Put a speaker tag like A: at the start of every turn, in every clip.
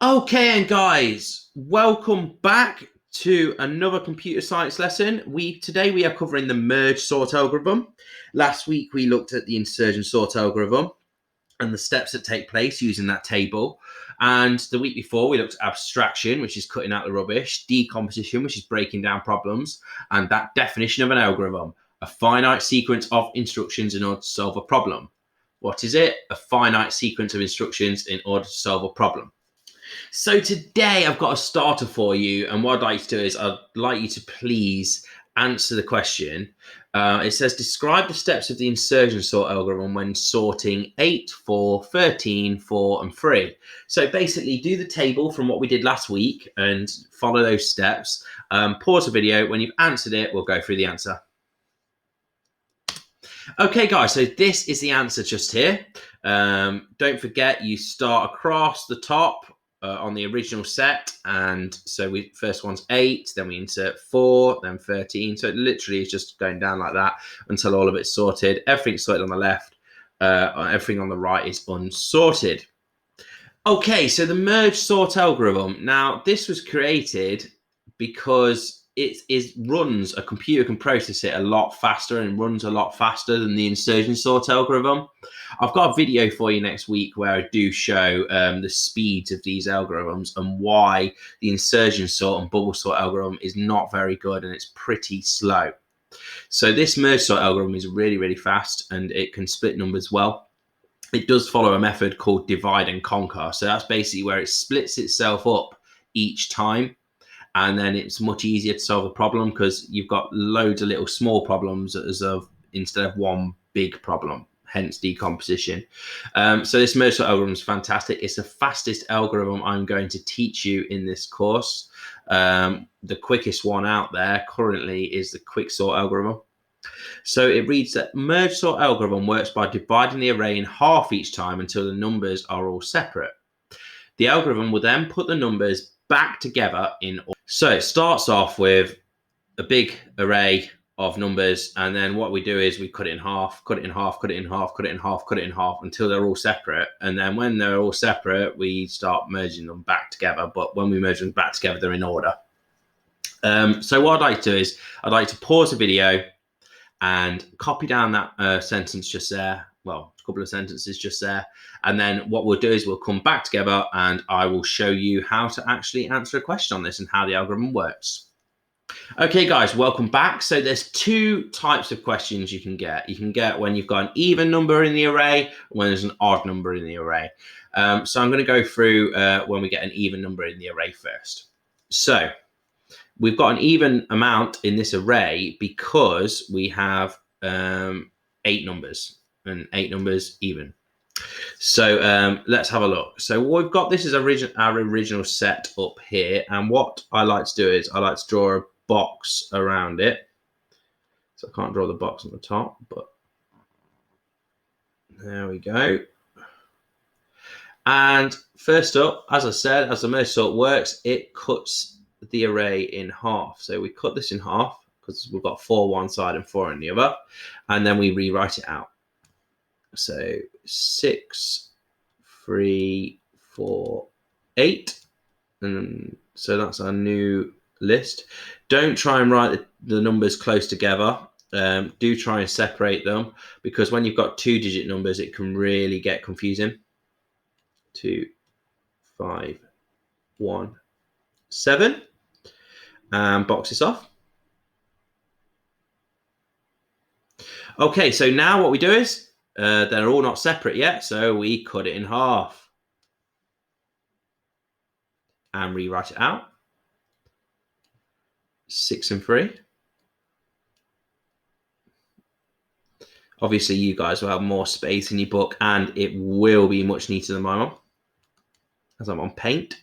A: Okay, and guys, welcome back to another computer science lesson. Today we are covering the merge sort algorithm. Last week we looked at the insertion sort algorithm and the steps that take place using that table. And the week before we looked at abstraction, which is cutting out the rubbish, decomposition, which is breaking down problems, and that definition of an algorithm, a finite sequence of instructions in order to solve a problem. What is it? A finite sequence of instructions in order to solve a problem. So today I've got a starter for you, and what I'd like to do is I'd like you to please answer the question. It says, describe the steps of the insertion sort algorithm when sorting 8, 4, 13, 4, and 3. So basically do the table from what we did last week and follow those steps. Pause the video. When you've answered it, we'll go through the answer. Okay, guys, so this is the answer just here. Don't forget, you start across the top on the original set, and so we first one's 8, then we insert 4, then 13. So it literally is just going down like that until all of it's sorted. Everything's sorted on the left, everything on the right is unsorted. Okay, so the merge sort algorithm. Now, this was created because a computer can process it a lot faster and runs a lot faster than the insertion sort algorithm. I've got a video for you next week where I do show the speeds of these algorithms and why the insertion sort and bubble sort algorithm is not very good and it's pretty slow. So this merge sort algorithm is really, really fast and it can split numbers well. It does follow a method called divide and conquer. So that's basically where it splits itself up each time. And then it's much easier to solve a problem because you've got loads of little small problems instead of one big problem, hence decomposition. So this merge sort algorithm is fantastic. It's the fastest algorithm I'm going to teach you in this course. The quickest one out there currently is the quicksort algorithm. So it reads that merge sort algorithm works by dividing the array in half each time until the numbers are all separate. The algorithm will then put the numbers back together in order. So it starts off with a big array of numbers, and then what we do is we cut it in half, cut it in half, cut it in half, cut it in half, cut it in half until they're all separate. And then when they're all separate, we start merging them back together. But when we merge them back together, they're in order. So what I'd like to do is I'd like to pause the video and copy down that sentence just there. Well, a couple of sentences just there. And then what we'll do is we'll come back together and I will show you how to actually answer a question on this and how the algorithm works. Okay, guys, welcome back. So there's two types of questions you can get. You can get when you've got an even number in the array, when there's an odd number in the array. So I'm going to go through when we get an even number in the array first. So we've got an even amount in this array because we have 8 numbers and 8 numbers even. So let's have a look. So we've got this is our original set up here. And what I like to do is I like to draw a box around it. So I can't draw the box on the top, but there we go. And first up, as I said, as the merge sort works, it cuts the array in half. So we cut this in half because we've got 4 one side and 4 on the other, and then we rewrite it out. So 6, 3, 4, 8, and so that's our new list. Don't try and write the numbers close together. Do try and separate them because when you've got 2-digit numbers, it can really get confusing. 2, 5, 1, 7, and box this off. Okay, so now what we do is they're all not separate yet, so we cut it in half and rewrite it out. 6 and 3. Obviously, you guys will have more space in your book, and it will be much neater than mine as I'm on paint.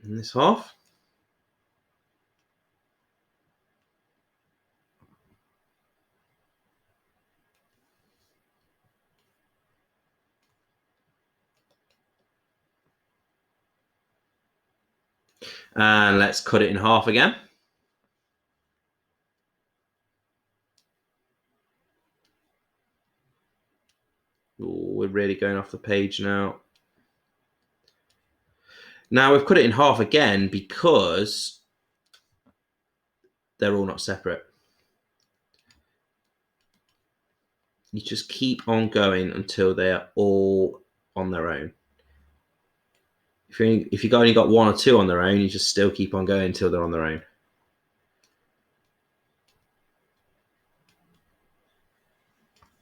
A: In this half. And let's cut it in half again. Ooh, we're really going off the page now. Now we've cut it in half again because they're all not separate. You just keep on going until they are all on their own. If you've only got one or two on their own, you just still keep on going until they're on their own.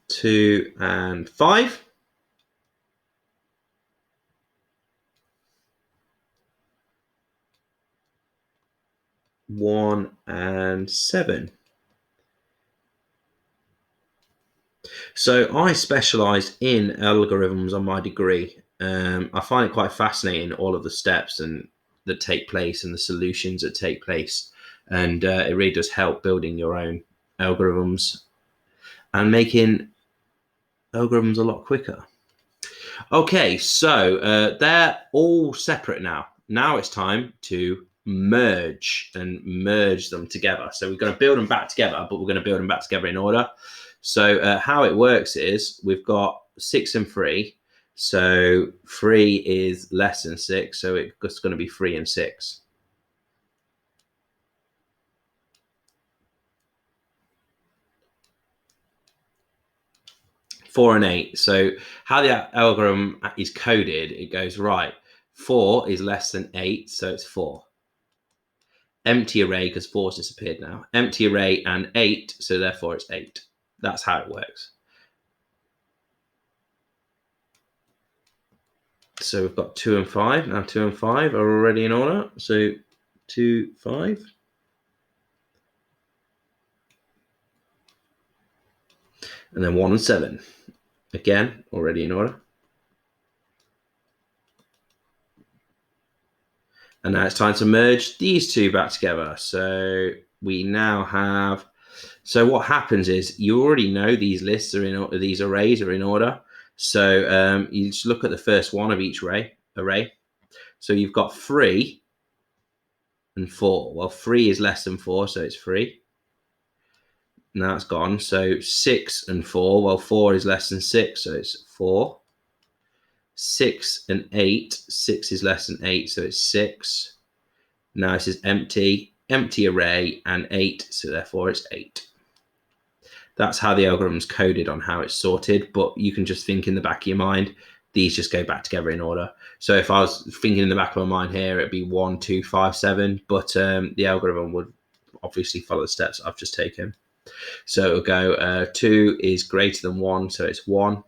A: Two and five. One and seven. So I specialised in algorithms on my degree. I find it quite fascinating, all of the steps that take place and the solutions that take place. And it really does help building your own algorithms and making algorithms a lot quicker. Okay, so they're all separate now. Now it's time to merge them together. So we're going to build them back together, but we're going to build them back together in order. So how it works is we've got 6 and 3. So 3 is less than 6, so it's going to be 3 and 6. Four and 8. So how the algorithm is coded, it goes right. 4 is less than 8, so it's 4. Empty array, because 4's disappeared now. Empty array and 8, so therefore it's 8. That's how it works. So we've got 2 and 5. Now 2 and 5 are already in order. So 2, 5. And then 1 and 7. Again, already in order. And now it's time to merge these two back together. So we now have, so what happens is you already know these lists are in order, these arrays are in order. So you just look at the first one of each array. So you've got 3 and 4. Well, 3 is less than 4, so it's 3. Now it's gone. So 6 and 4. Well, 4 is less than 6, so it's 4. 6 and 8. 6 is less than 8, so it's 6. Now this is empty array, and 8, so therefore it's 8. That's how the algorithm's coded on how it's sorted, but you can just think in the back of your mind, these just go back together in order. So if I was thinking in the back of my mind here, it'd be 1, 2, 5, 7, but the algorithm would obviously follow the steps I've just taken. So it'll go 2 is greater than 1, so it's 1.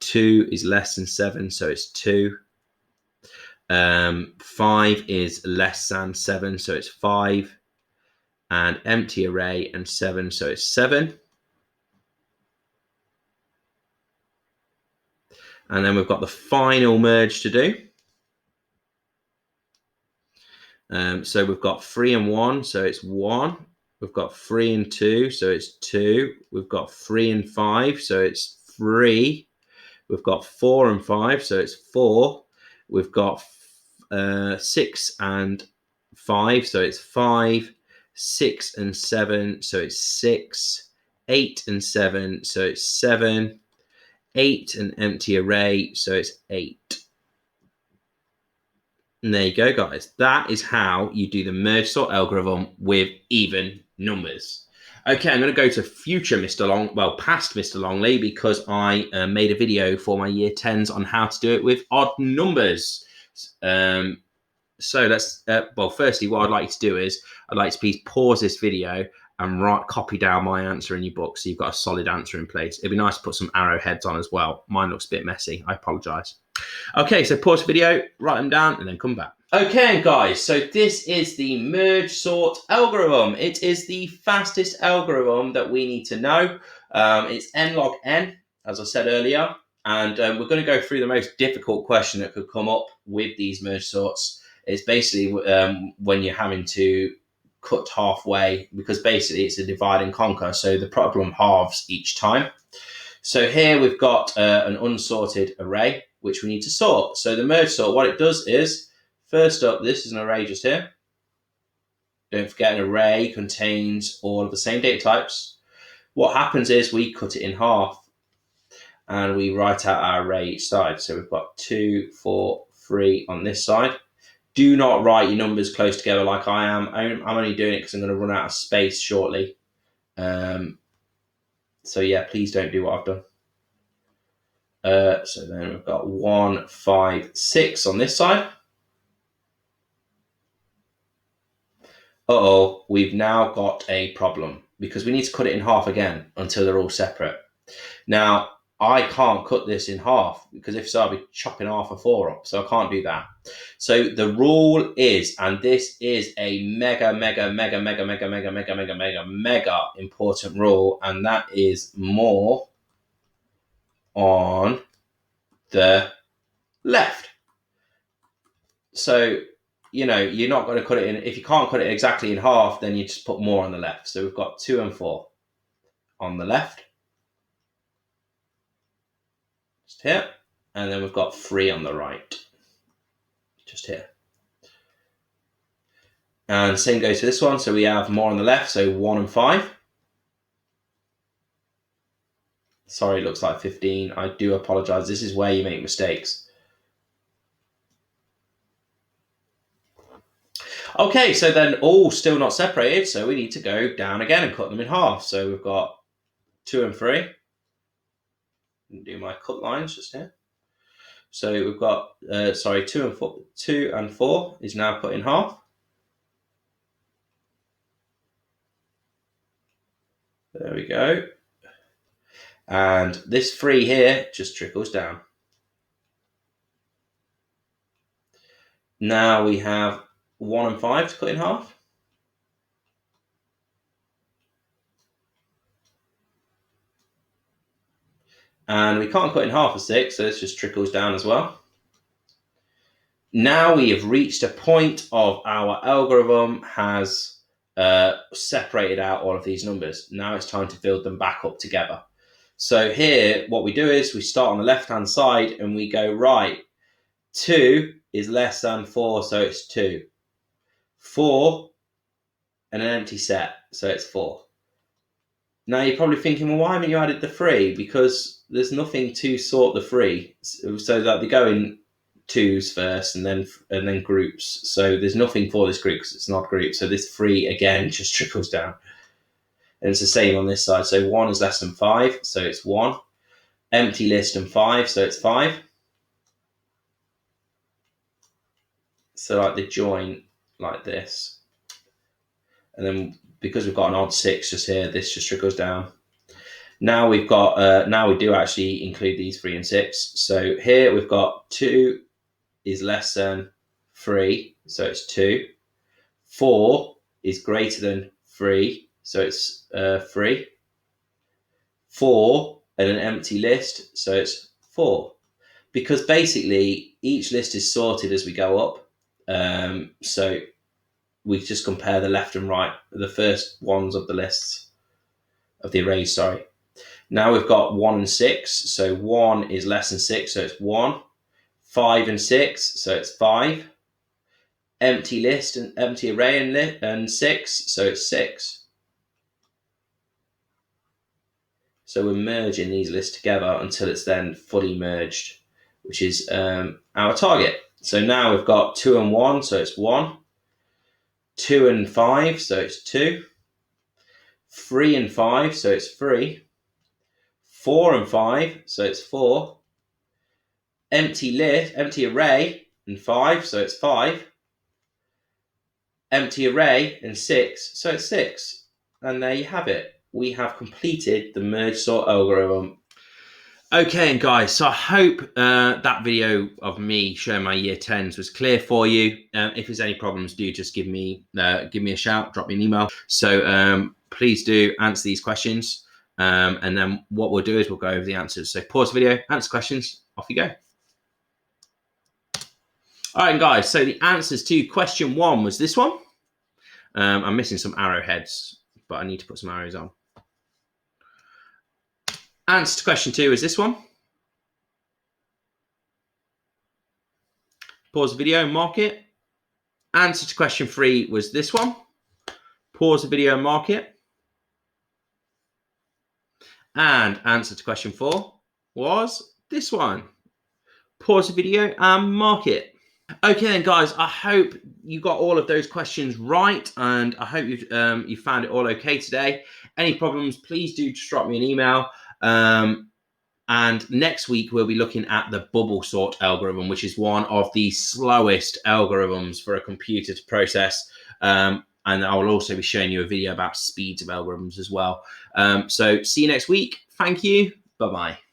A: 2 is less than 7, so it's 2. 5 is less than 7, so it's 5. And empty array and 7, so it's 7. And then we've got the final merge to do. So we've got 3 and 1, so it's 1. We've got 3 and 2, so it's 2. We've got 3 and 5, so it's 3. We've got 4 and 5, so it's 4. We've got 6 and 5, so it's 5. 6 and 7, so it's 6. 8 and 7, so it's 7. 8 and empty array, so it's 8. And there you go, guys. That is how you do the merge sort algorithm with even numbers. Okay, I'm going to go to future Mr. Long, well, past Mr. Longley, because I made a video for my year 10s on how to do it with odd numbers. So let's, well, firstly, what I'd like you to do is I'd like to please pause this video and copy down my answer in your book so you've got a solid answer in place. It'd be nice to put some arrowheads on as well. Mine looks a bit messy. I apologise. Okay, so pause the video, write them down, and then come back. Okay, guys, so this is the merge sort algorithm. It is the fastest algorithm that we need to know. It's n log n, as I said earlier, and we're going to go through the most difficult question that could come up with these merge sorts. It's basically when you're having to cut halfway, because basically it's a divide and conquer, so the problem halves each time. So here we've got an unsorted array which we need to sort. So the merge sort, what it does is, first up, this is an array just here. Don't forget, an array contains all of the same data types. What happens is we cut it in half, and we write out our array each side. So we've got 2, 4, 3 on this side. Do not write your numbers close together like I am. I'm only doing it because I'm going to run out of space shortly. So yeah, please don't do what I've done. So then we've got 1, 5, 6 on this side. Uh-oh, we've now got a problem because we need to cut it in half again until they're all separate. Now, I can't cut this in half because if so, I'll be chopping half a 4 up. So I can't do that. So the rule is, and this is a mega important rule, and that is more on the left. So, you know, you're not going to cut it in. If you can't cut it exactly in half, then you just put more on the left. So we've got 2 and 4 on the left. Just here. And then we've got 3 on the right. Just here. And same goes for this one. So we have more on the left. So 1 and 5. Sorry, it looks like 15. I do apologize. This is where you make mistakes. Okay, so then all still not separated. So we need to go down again and cut them in half. So we've got 2 and 3. Do my cut lines just here. So we've got 2 and 4. 2 and 4 is now cut in half. There we go. And this 3 here just trickles down. Now we have 1 and 5 to cut in half. And we can't cut in half a 6, so this just trickles down as well. Now we have reached a point of our algorithm has separated out all of these numbers. Now it's time to build them back up together. So here, what we do is we start on the left-hand side and we go, right, 2 is less than 4, so it's 2. 4 and an empty set, so it's 4. Now you're probably thinking, well, why haven't you added the 3? Because there's nothing to sort the 3, so that they go in 2s first and then groups. So there's nothing for this group because it's not group. So this 3 again just trickles down. And it's the same on this side. So 1 is less than 5, so it's 1. Empty list and 5, so it's 5. So like they join like this. And then because we've got an odd 6 just here, this just trickles down. Now we've got, now we do actually include these 3 and 6. So here we've got 2 is less than 3, so it's 2. 4 is greater than 3, so it's 3. 4 and an empty list, so it's 4. Because basically each list is sorted as we go up. So we just compare the left and right, the first ones of the lists, of the arrays, sorry. Now we've got 1 and 6, so 1 is less than 6, so it's 1. 5 and 6, so it's 5. Empty list and empty array and 6, so it's 6. So we're merging these lists together until it's then fully merged, which is our target. So now we've got 2 and 1, so it's 1. 2 and 5, so it's 2. 3 and 5, so it's 3. 4 and 5, so it's 4. Empty array and 5, so it's 5. Empty array and 6, so it's 6. And there you have it. We have completed the merge sort algorithm. Okay, and guys, so I hope that video of me showing my year 10s was clear for you. If there's any problems, do just give me a shout, drop me an email. So please do answer these questions. And then what we'll do is we'll go over the answers. So pause the video, answer questions, off you go. All right, guys, so the answers to question 1 was this one. I'm missing some arrowheads, but I need to put some arrows on. Answer to question 2 is this one. Pause the video and mark it. Answer to question 3 was this one. Pause the video and mark it. And answer to question 4 was this one. Pause the video and mark it. Okay then, guys, I hope you got all of those questions right, and I hope you found it all okay today. Any problems, please do just drop me an email. And next week, we'll be looking at the bubble sort algorithm, which is one of the slowest algorithms for a computer to process. And I will also be showing you a video about speeds of algorithms as well. So see you next week. Thank you. Bye-bye.